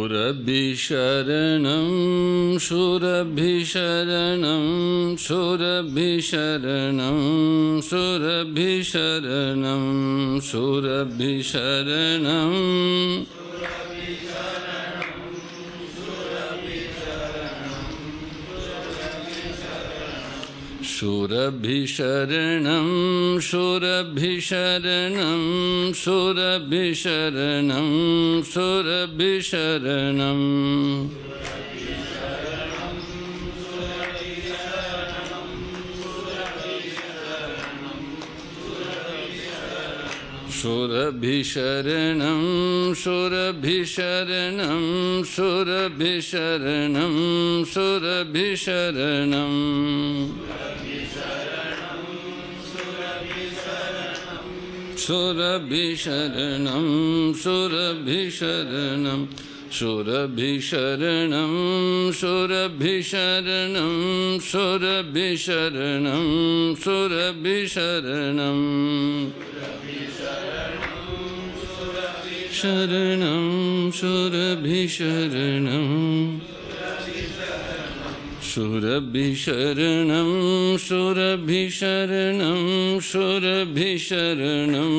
शूरभिशरणं शूरभिशरणं शूरभिशरणं शूरभिशरणं शूरभिशरणं शूरभिशरणं शूरभिशरणं शूरभिशरणं शूरभिशरणं शूरभिशरणं शूरभिशरणं शूरभिशरणं शूरभिशरणं शूरभिशरणं शूरभिशरणं शूरभिशरणं शूरभिशरणं शूरभिशरणं शूरभिशरणं शरणं शूरभिशरणं शूरभिशरणं शूरभिशरणं शूरभिशरणं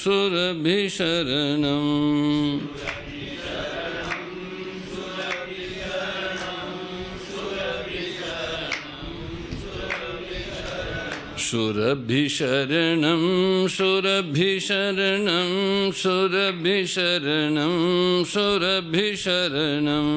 शूरभिशरणं शूरभिशरणं शूरभिशरणं शूरभिशरणं शूरभिशरणं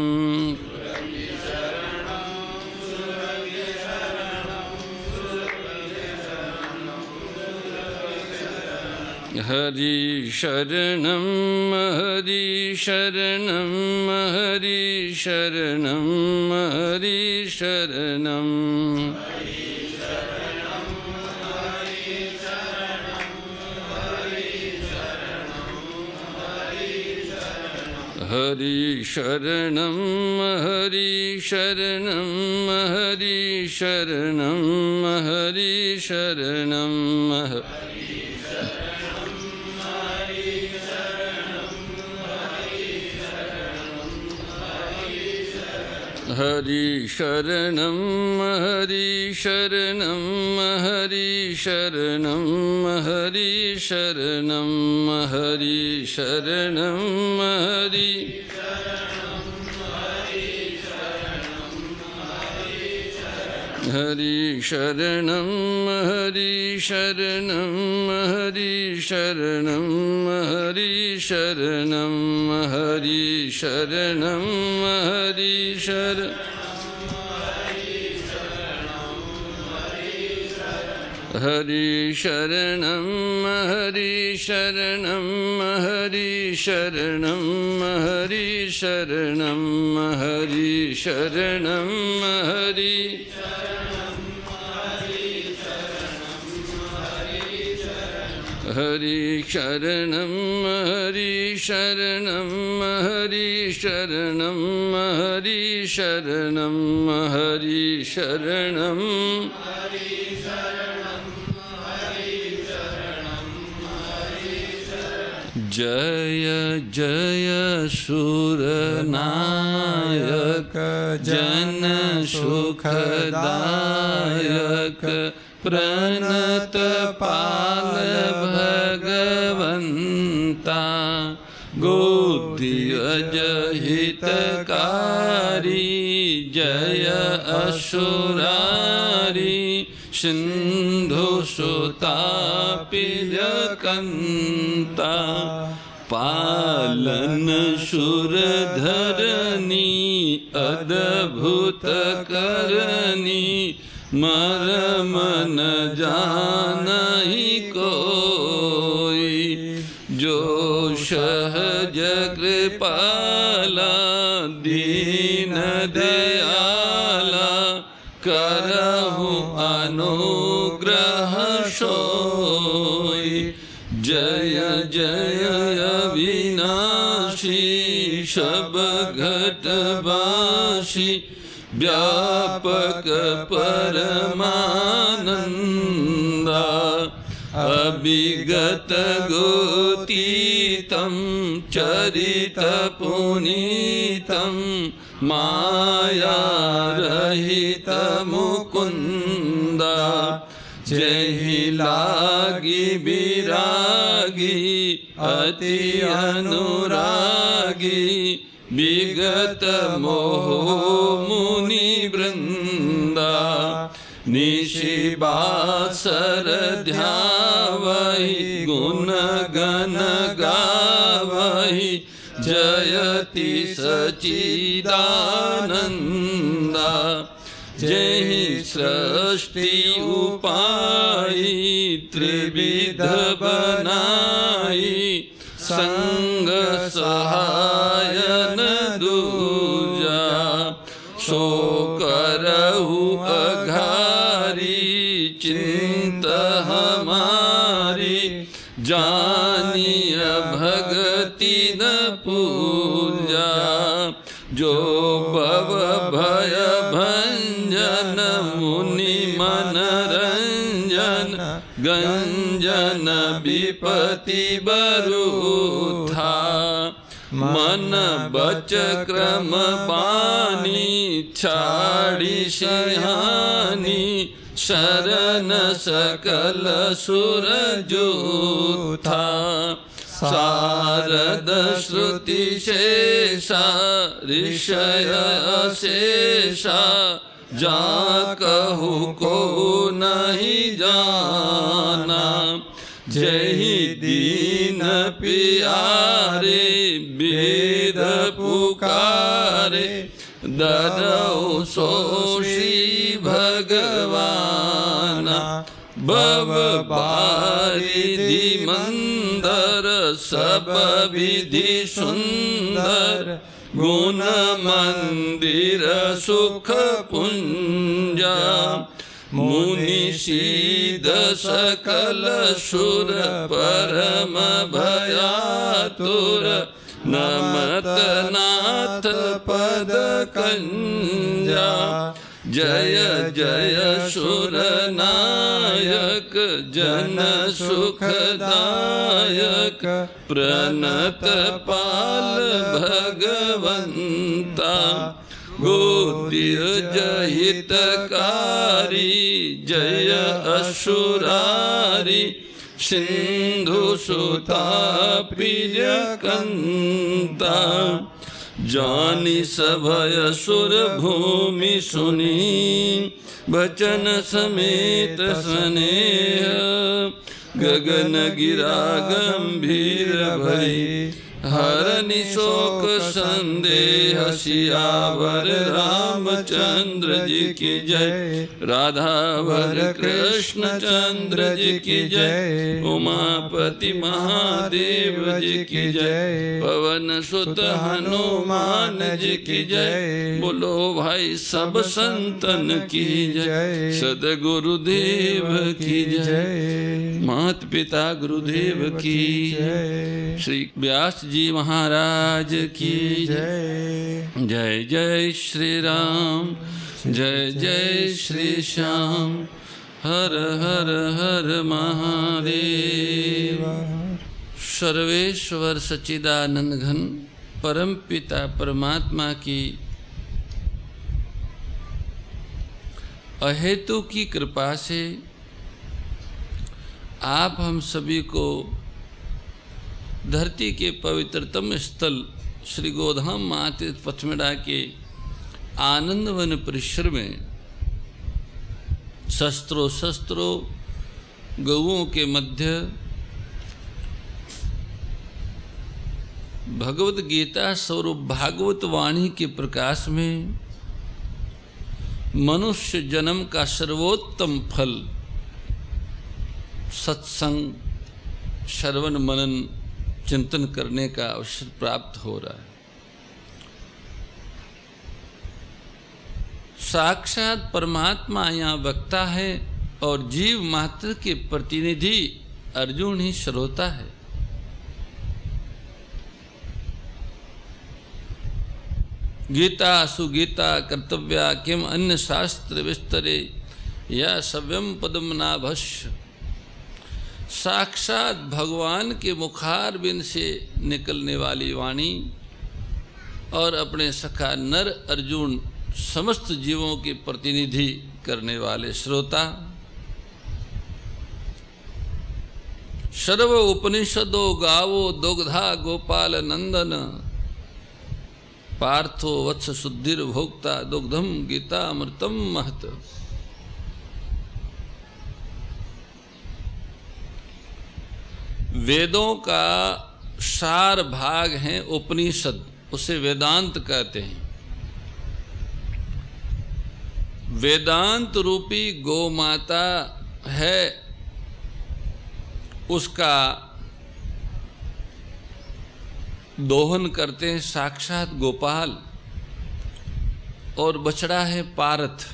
हरि शरणं हरि शरणं हरि शरणं हरि शरणं हरि शरणं हरि शरणं हरि शरणं हरि शरणं हरि शरणं हरि शरणं हरि शरणं हरि शरणं हरि शरणं हरि हरि शरणं हरि शरणं हरि शरणं हरि शरणं हरि शरणं हरि शरणं हरि शरणं हरि शरणं हरि शरणं हरि शरणं हरि शरणं हरि हरि शरणं हरि शरणं हरि शरणं हरि शरणं हरि शरणं जय जय सुरनायक जन सुखदायक प्रणत पाल भगवंता गोदियज हितकारी जय असुरारी सिंधु सुतापिजकंता पालन सुरधरनी अद्भुत करनी मरम न जानहि कोई जो सहज कृपाला दीन दयाला करहु अनुग्रह सोई जय जय अविनाशी सब घटवासी व्यापक परमानंदा अभिगत गोतीतं चरित पुनीतं माया रहित मुकुंदा जहि लागी विरागी अति अनुरागी विगत मोह मुनि वृंदा निशिबासर ध्यावहि गुण गण गावहि जयति सच्चिदानंदा जहि सृष्टि उपाई त्रिविध बनाई संग सहायन दूजा सो करहु अघारी चिंत हमारी जानिय भगति न पूजा जो भव भय भंजन मुनि मनरंजन गंजन विपति बरूथा मन बच क्रम बानी छाड़ी सिहानी शरण सकल सुर जूथा शारद श्रुति शेषा ऋषय शेषा जा कहु को नहीं जाना जहि दीन पियारे वेद पुकारे दरौ सो श्री भगवाना भव बारिधि मंदर सब विधि सुंदर गुण मंदिर सुख पुंजा मुनि सीध सकल सुर परम भयातुर नमत नाथ पद कंजा जय जय सुर नायक जन सुखदायक प्रणत पाल भगवंता गोतिर जहितकारी जय असुरारी सिंधु सुता प्रिय कंता जानी सभय सुर भूमि सुनी बचन समेत स्नेह गगन गिरा गंभीर भई हरनि शोक संदेह सियावर रामचंद्र जी की जय राधावर कृष्ण चंद्र जी की जय उमापति महादेव जी की जय पवन सुत हनुमान जी की जय बोलो भाई सब संतन की जय सदगुरुदेव की जय मात पिता गुरुदेव की जय श्री व्यास जी महाराज की जय जय जय श्री राम जय जय श्री श्याम हर हर हर महादेव। सर्वेश्वर सच्चिदानंद घन परम पिता परमात्मा की अहेतु की कृपा से आप हम सभी को धरती के पवित्रतम स्थल श्री गोधाम महातीर्थ पथमेड़ा के आनंदवन परिसर में शस्त्रों गौओं के मध्य भगवत गीता स्वरूप भागवत वाणी के प्रकाश में मनुष्य जन्म का सर्वोत्तम फल सत्संग श्रवण मनन चिंतन करने का अवसर प्राप्त हो रहा है। साक्षात परमात्मा यहाँ वक्ता है और जीव मात्र के प्रतिनिधि अर्जुन ही श्रोता है। गीता सुगीता कर्तव्या किम अन्य शास्त्र विस्तरे या सव्यम पद्मनाभस्य साक्षात भगवान के मुखारबिंद से निकलने वाली वाणी और अपने सखा नर अर्जुन समस्त जीवों के प्रतिनिधि करने वाले श्रोता, सर्व उपनिषदो गावो दुग्धा गोपाल नंदन, पार्थो वत्स शुद्धिर भोक्ता दुग्धम गीता अमृतम महत। वेदों का सार भाग है उपनिषद, उसे वेदांत कहते हैं। वेदांत रूपी गौ माता है, उसका दोहन करते हैं साक्षात गोपाल, और बछड़ा है पारथ।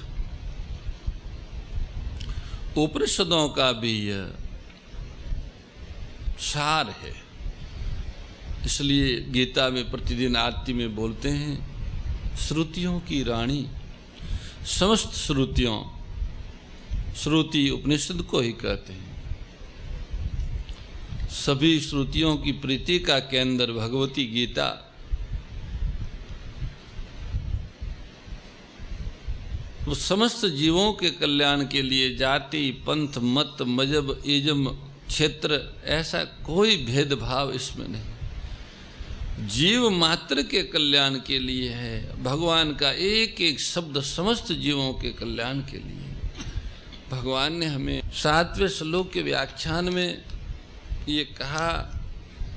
उपनिषदों का भी यह सार है। इसलिए गीता में प्रतिदिन आरती में बोलते हैं, श्रुतियों की रानी। समस्त श्रुतियों, श्रुति उपनिषद को ही कहते हैं। सभी श्रुतियों की प्रीति का केंद्र भगवती गीता। वो समस्त जीवों के कल्याण के लिए जाति, पंथ, मत, मजहब, इज्म, क्षेत्र, ऐसा कोई भेदभाव इसमें नहीं। जीव मात्र के कल्याण के लिए है। भगवान का एक एक शब्द समस्त जीवों के कल्याण के लिए। भगवान ने हमें 7वें श्लोक के व्याख्यान में ये कहा,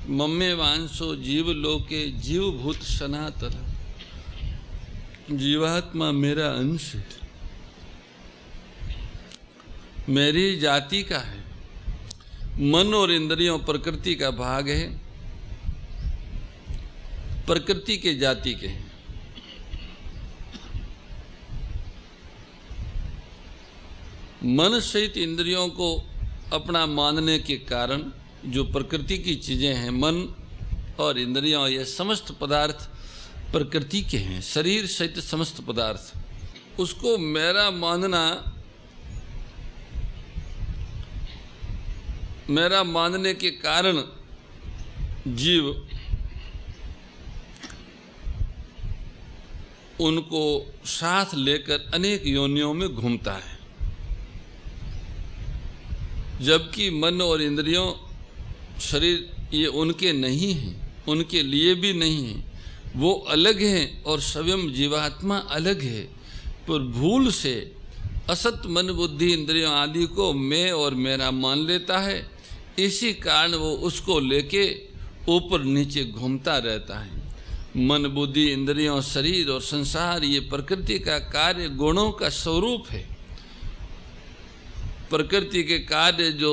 मम्मे वांसो जीव लोके जीवभूत सनातन, जीवात्मा मेरा अंश है, मेरी जाति का है। मन और इंद्रियों प्रकृति का भाग है, प्रकृति के जाति के हैं। मन सहित इंद्रियों को अपना मानने के कारण जो प्रकृति की चीजें हैं, मन और इंद्रियों, ये समस्त पदार्थ प्रकृति के हैं। शरीर सहित समस्त पदार्थ, उसको मेरा मानना, मेरा मानने के कारण जीव उनको साथ लेकर अनेक योनियों में घूमता है। जबकि मन और इंद्रियों, शरीर, ये उनके नहीं हैं, उनके लिए भी नहीं हैं, वो अलग हैं और स्वयं जीवात्मा अलग है। पर भूल से असत मन बुद्धि इंद्रियों आदि को मैं और मेरा मान लेता है। इसी कारण वो उसको लेके ऊपर नीचे घूमता रहता है। मन, बुद्धि, इंद्रियों, शरीर और संसार ये प्रकृति का कार्य, गुणों का स्वरूप है। प्रकृति के कार्य जो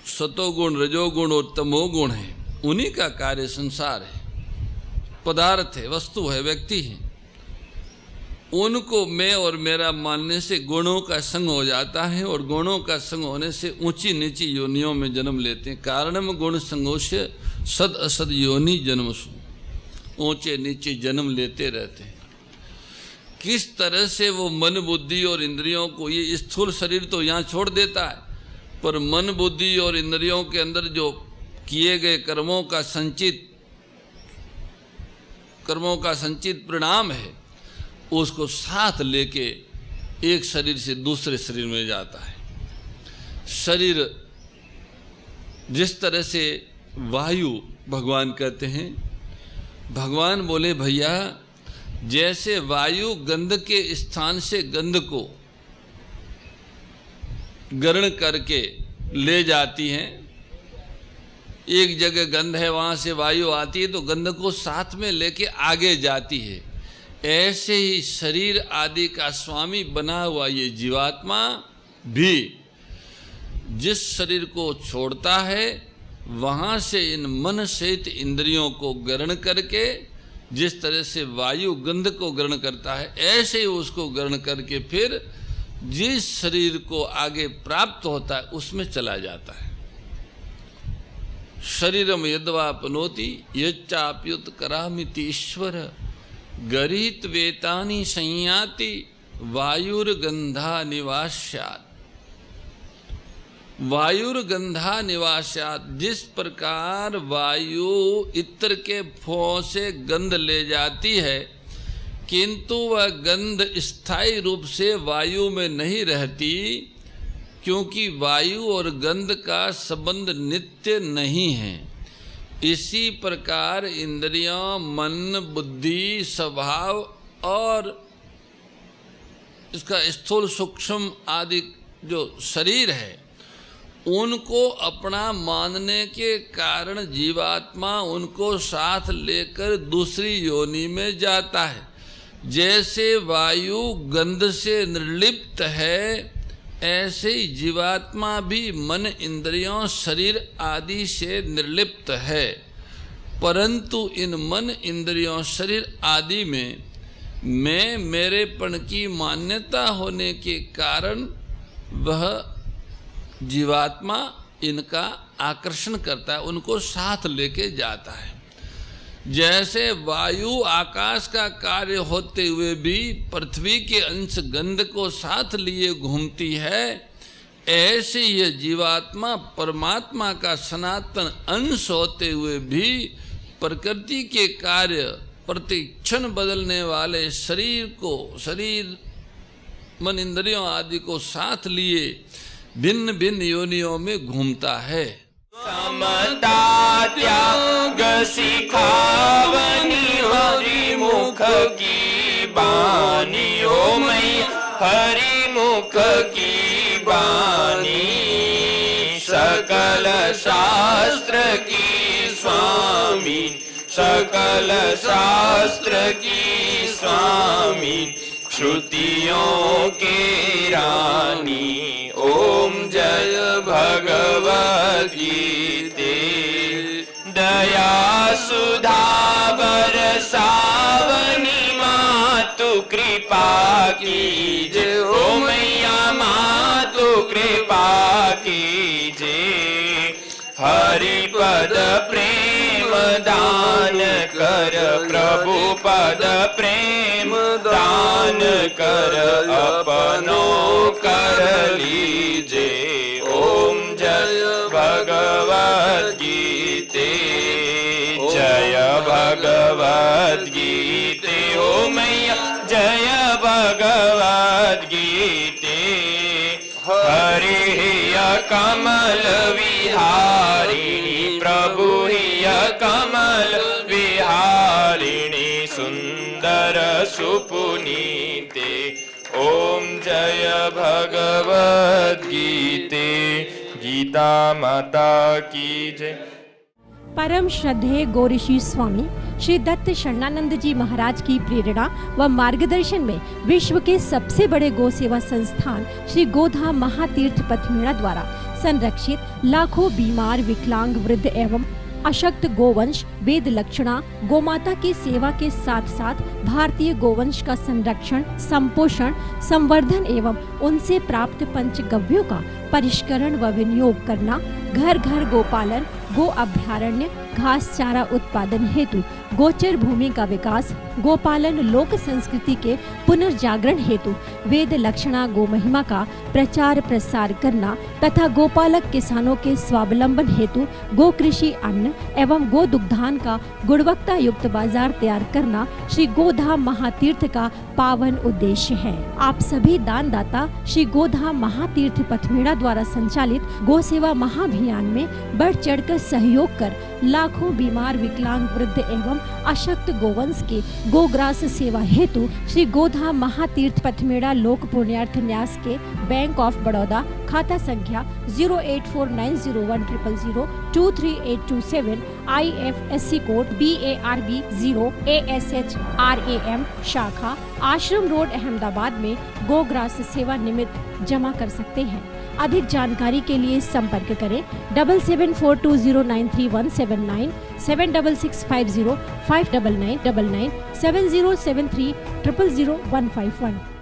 सतोगुण, रजोगुण और तमोगुण है, उन्हीं का कार्य संसार है, पदार्थ है, वस्तु है, व्यक्ति है। उनको मैं और मेरा मानने से गुणों का संग हो जाता है, और गुणों का संग होने से ऊंची नीची योनियों में जन्म लेते हैं। कारणम गुण संगोष्य सद असद योनि जन्मसु, ऊंचे नीचे जन्म लेते रहते हैं। किस तरह से वो मन, बुद्धि और इंद्रियों को, ये स्थूल शरीर तो यहाँ छोड़ देता है, पर मन, बुद्धि और इंद्रियों के अंदर जो किए गए कर्मों का संचित परिणाम है, उसको साथ लेके एक शरीर से दूसरे शरीर में जाता है। शरीर जिस तरह से वायु, भगवान कहते हैं, भगवान बोले भैया, जैसे वायु गंध के स्थान से गंध को ग्रहण करके ले जाती है, एक जगह गंध है, वहाँ से वायु आती है तो गंध को साथ में लेके आगे जाती है। ऐसे ही शरीर आदि का स्वामी बना हुआ ये जीवात्मा भी जिस शरीर को छोड़ता है, वहाँ से इन मन सहित इंद्रियों को ग्रहण करके, जिस तरह से वायु गंध को ग्रहण करता है, ऐसे ही उसको ग्रहण करके फिर जिस शरीर को आगे प्राप्त होता है उसमें चला जाता है। शरीरम यद्वापनोति यच्चाप्युत करामिति ईश्वर गरीत वेतानि संयाति वायुर्गंधा निवास्यात्। वायुर्गंधा निवास्यात्, जिस प्रकार वायु इत्र के फुहों से गंध ले जाती है, किंतु वह गंध स्थायी रूप से वायु में नहीं रहती, क्योंकि वायु और गंध का संबंध नित्य नहीं है। इसी प्रकार इंद्रियां, मन, बुद्धि, स्वभाव और इसका स्थूल सूक्ष्म आदि जो शरीर है, उनको अपना मानने के कारण जीवात्मा उनको साथ लेकर दूसरी योनि में जाता है। जैसे वायु गंध से निर्लिप्त है, ऐसे ही जीवात्मा भी मन, इंद्रियों, शरीर आदि से निर्लिप्त है, परंतु इन मन, इंद्रियों, शरीर आदि में मैं मेरेपन की मान्यता होने के कारण वह जीवात्मा इनका आकर्षण करता है, उनको साथ लेके जाता है। जैसे वायु आकाश का कार्य होते हुए भी पृथ्वी के अंश गंध को साथ लिए घूमती है, ऐसे ये जीवात्मा परमात्मा का सनातन अंश होते हुए भी प्रकृति के कार्य प्रति क्षण बदलने वाले शरीर मन, इंद्रियों आदि को साथ लिए भिन्न भिन्न योनियों में घूमता है। समता त्याग सिखावनी हरि मुख की बानी, ओ मैया हरि मुख की बानी। सकल शास्त्र की स्वामी, सकल शास्त्र की स्वामी, श्रुतियों के रानी। ओम जय भगवद गीते, दया सुधा बरसावनी मातु कृपा कीजे, ओ मैया मातु कृपा कीजे। हरि पद प्रेम दान कर, प्रभु पद प्रेम दान कर, अपनो कर लीजे। ओम जय भगवद गीते, जय भगवद गीते, ओ मैया जय भगवद गीते। हरि कमल विहारिणी, प्रभु ही कमल विहारिणी, सुंदर सुपुनीते। ओम जय भगवद गीते, गीता माता की जय। परम श्रद्धेय गौरीशी स्वामी श्री दत्त शरणानंद जी महाराज की प्रेरणा व मार्गदर्शन में विश्व के सबसे बड़े गौ सेवा संस्थान श्री गोधाम महातीर्थ पथमेड़ा द्वारा संरक्षित लाखों बीमार, विकलांग, वृद्ध एवं अशक्त गोवंश वेद लक्षणा गोमाता की सेवा के साथ साथ भारतीय गोवंश का संरक्षण, संपोषण, संवर्धन एवं उनसे प्राप्त पंचगव्यों का परिष्करण व विनियोग करना, घर घर गोपालन, गो अभ्यारण्य, घास चारा उत्पादन हेतु गोचर भूमि का विकास, गोपालन लोक संस्कृति के पुनर्जागरण हेतु वेद लक्षणा गो महिमा का प्रचार प्रसार करना तथा गोपालक किसानों के स्वावलंबन हेतु गो कृषि अन्न एवं गो दुग्धान का गुणवत्ता युक्त बाजार तैयार करना श्री गोधाम महातीर्थ का पावन उद्देश्य है। आप सभी दानदाता श्री गोधाम महातीर्थ पथमेड़ा द्वारा संचालित गो सेवा महाअभियान में बढ़ चढ़कर सहयोग कर लाखों बीमार, विकलांग, वृद्ध एवं अशक्त गोवंश के गोग्रास सेवा हेतु श्री गोधाम महातीर्थ पथमेड़ा लोक पुण्यार्थ न्यास के बैंक ऑफ बड़ौदा खाता संख्या 084901000232827 IFSC कोड BARB 0 ASHRAM शाखा आश्रम रोड अहमदाबाद में गोग्रास सेवा निमित्त जमा कर सकते हैं। अधिक जानकारी के लिए संपर्क करें 7742093179 7665059999 7073000151।